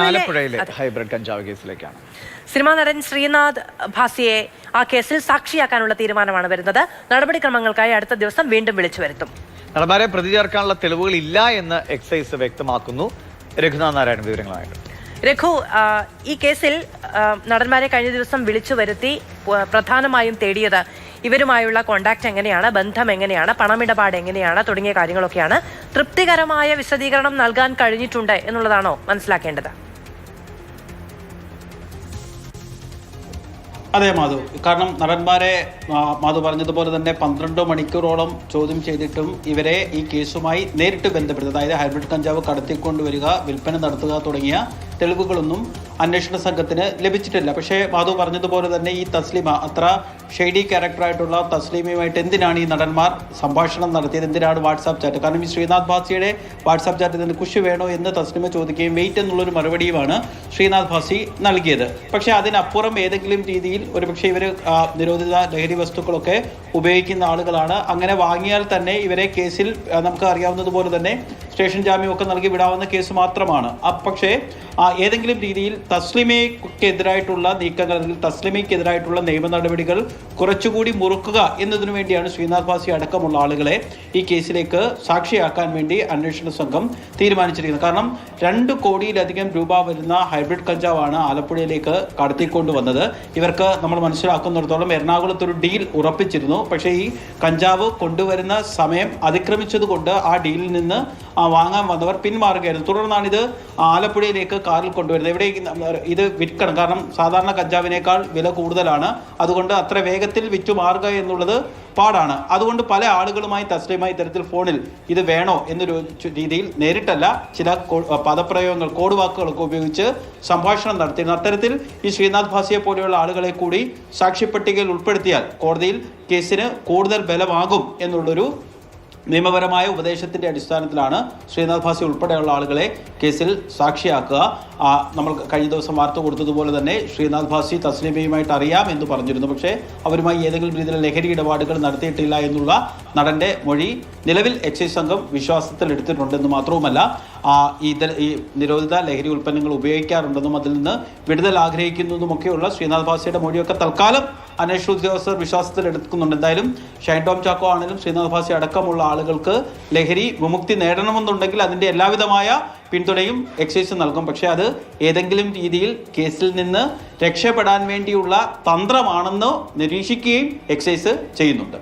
ആലപ്പുഴയിലെ ഹൈബ്രിഡ് കഞ്ചാവ് കേസിലേക്കാണ്. സിനിമാ നടൻ ശ്രീനാഥ് ഭാസിയെ ആ കേസിൽ സാക്ഷിയാക്കാനുള്ള തീരുമാനമാണ് വരുന്നത്. നടപടിക്രമങ്ങൾക്കായി അടുത്ത ദിവസം വീണ്ടും വിളിച്ചു വരുത്തും. നടന്മാരെ പ്രതി ചേർക്കാനുള്ള തെളിവുകൾ ഇല്ല എന്ന് എക്സൈസ് വ്യക്തമാക്കുന്നു. രഘുനാഥ് നാരായണൻ വിവരങ്ങളായിട്ട്. രഘു, ഈ കേസിൽ നടന്മാരെ കഴിഞ്ഞ ദിവസം വിളിച്ചു വരുത്തി പ്രധാനമായും തേടിയത് ഇവരുമായുള്ള കോണ്ടാക്ട് എങ്ങനെയാണ്, ബന്ധം എങ്ങനെയാണ്, പണമിടപാട് എങ്ങനെയാണ് തുടങ്ങിയ കാര്യങ്ങളൊക്കെയാണ്. തൃപ്തികരമായ വിശദീകരണം നൽകാൻ കഴിഞ്ഞിട്ടുണ്ട് എന്നുള്ളതാണോ മനസ്സിലാക്കേണ്ടത്? അതെ മാധു, കാരണം നടന്മാരെ മാധു പറഞ്ഞതുപോലെ തന്നെ 12 മണിക്കൂറോളം ചോദ്യം ചെയ്തിട്ടും ഇവരെ ഈ കേസുമായി നേരിട്ട് ബന്ധപ്പെടുത്തുക, അതായത് ഹൈബ്രിഡ് കഞ്ചാവ് കടത്തിക്കൊണ്ടുവരിക, വിൽപ്പന നടത്തുക തുടങ്ങിയ തെളിവുകളൊന്നും അന്വേഷണ സംഘത്തിന് ലഭിച്ചിട്ടില്ല. പക്ഷേ മാധു പറഞ്ഞതുപോലെ തന്നെ ഈ തസ്ലിമ, അത്ര ഷെയ്ഡി ക്യാരക്ടറായിട്ടുള്ള തസ്ലിമയുമായിട്ട് എന്തിനാണ് ഈ നടന്മാർ സംഭാഷണം നടത്തിയത്, എന്തിനാണ് വാട്സാപ്പ് ചാറ്റ്? കാരണം ഈ ശ്രീനാഥ് ഭാസിയുടെ വാട്സാപ്പ് ചാറ്റിൽ നിന്ന് കുഷ് വേണോ എന്ന് തസ്ലിമ ചോദിക്കുകയും വെയിറ്റ് എന്നുള്ളൊരു മറുപടിയുമാണ് ശ്രീനാഥ് ഭാസി നൽകിയത്. പക്ഷേ അതിനപ്പുറം ഏതെങ്കിലും രീതിയിൽ ഒരുപക്ഷെ ഇവർ നിരോധിത ലഹരി വസ്തുക്കളൊക്കെ ഉപയോഗിക്കുന്ന ആളുകളാണ്. അങ്ങനെ വാങ്ങിയാൽ തന്നെ ഇവരെ കേസിൽ നമുക്ക് അറിയാവുന്നതുപോലെ തന്നെ സ്റ്റേഷൻ ജാമ്യമൊക്കെ നൽകി വിടാവുന്ന കേസ് മാത്രമാണ്. പക്ഷേ ഏതെങ്കിലും രീതിയിൽ തസ്ലിമയ്ക്കെതിരായിട്ടുള്ള നീക്കങ്ങൾ, അല്ലെങ്കിൽ തസ്ലിമയ്ക്കെതിരായിട്ടുള്ള നിയമ നടപടികൾ കുറച്ചുകൂടി മുറുക്കുക എന്നതിനു വേണ്ടിയാണ് ശ്രീനാഥ് ഭാസി അടക്കമുള്ള ആളുകളെ ഈ കേസിലേക്ക് സാക്ഷിയാക്കാൻ വേണ്ടി അന്വേഷണ സംഘം തീരുമാനിച്ചിരിക്കുന്നത്. കാരണം 2 കോടിയിലധികം രൂപ വരുന്ന ഹൈബ്രിഡ് കഞ്ചാവാണ് ആലപ്പുഴയിലേക്ക് കടത്തിക്കൊണ്ടുവന്നത്. ഇവർക്ക് നമ്മൾ മനസ്സിലാക്കുന്നിടത്തോളം എറണാകുളത്തൊരു ഡീൽ ഉറപ്പിച്ചിരുന്നു. പക്ഷേ ഈ കഞ്ചാവ് കൊണ്ടുവരുന്ന സമയം അതിക്രമിച്ചതുകൊണ്ട് ആ ഡീലിൽ നിന്ന് വാങ്ങാൻ വന്നവർ പിന്മാറുകയായിരുന്നു. തുടർന്നാണ് ഇത് ആലപ്പുഴയിലേക്ക് കാറിൽ കൊണ്ടുവരുന്നത്. ഇവിടെ ഇത് വിൽക്കണം, കാരണം സാധാരണ കഞ്ചാവിനേക്കാൾ വില കൂടുതലാണ്. അതുകൊണ്ട് അത്ര വേഗത്തിൽ വിറ്റുമാറുക എന്നുള്ളത് പാടാണ്. അതുകൊണ്ട് പല ആളുകളുമായി തസ്ലിമായി ഇത്തരത്തിൽ ഫോണിൽ ഇത് വേണോ എന്നൊരു രീതിയിൽ നേരിട്ടല്ല, ചില പദപ്രയോഗങ്ങൾ, കോഡ് വാക്കുകളൊക്കെ ഉപയോഗിച്ച് സംഭാഷണം നടത്തിയിരുന്നു. അത്തരത്തിൽ ഈ ശ്രീനാഥ് ഭാസിയെ പോലെയുള്ള ആളുകളെ കൂടി സാക്ഷിപ്പട്ടികയിൽ ഉൾപ്പെടുത്തിയാൽ കോടതിയിൽ കേസിന് കൂടുതൽ ബലമാകും എന്നുള്ളൊരു നിയമപരമായ ഉപദേശത്തിന്റെ അടിസ്ഥാനത്തിലാണ് ശ്രീനാഥ് ഭാസി ഉൾപ്പെടെയുള്ള ആളുകളെ കേസിൽ സാക്ഷിയാക്കുക. നമ്മൾ കഴിഞ്ഞ ദിവസം വാർത്ത കൊടുത്തതുപോലെ തന്നെ ശ്രീനാഥ് ഭാസി തസ്ലിമയുമായിട്ട് അറിയാം എന്ന് പറഞ്ഞിരുന്നു. പക്ഷേ അവരുമായി ഏതെങ്കിലും രീതിയിലുള്ള ലഹരി ഇടപാടുകൾ നടത്തിയിട്ടില്ല എന്നുള്ള നടന്റെ മൊഴി നിലവിൽ എക്സൈസ് സംഘം വിശ്വാസത്തിൽ എടുത്തിട്ടുണ്ടെന്ന് മാത്രവുമല്ല, ഈ നിരോധിത ലഹരി ഉൽപ്പന്നങ്ങൾ ഉപയോഗിക്കാറുണ്ടെന്നും അതിൽ നിന്ന് വിടുതൽ ആഗ്രഹിക്കുന്നതുമൊക്കെയുള്ള ശ്രീനാഥ് ഭാസിയുടെ മൊഴിയൊക്കെ തൽക്കാലം അന്വേഷണ ഉദ്യോഗസ്ഥർ വിശ്വാസത്തിൽ എടുക്കുന്നുണ്ട്. എന്തായാലും ഷൈൻ ടോം ചാക്കോ ആണെങ്കിലും ശ്രീനാഥ് ഭാസി അടക്കമുള്ള ആളുകൾക്ക് ലഹരി വിമുക്തി നേടണമെന്നുണ്ടെങ്കിൽ അതിൻ്റെ എല്ലാവിധമായ പിന്തുണയും എക്സൈസ് നൽകും. പക്ഷേ അത് ഏതെങ്കിലും രീതിയിൽ കേസിൽ നിന്ന് രക്ഷപ്പെടാൻ വേണ്ടിയുള്ള തന്ത്രമാണെന്ന് നിരീക്ഷിക്കുകയും എക്സൈസ് ചെയ്യുന്നുണ്ട്.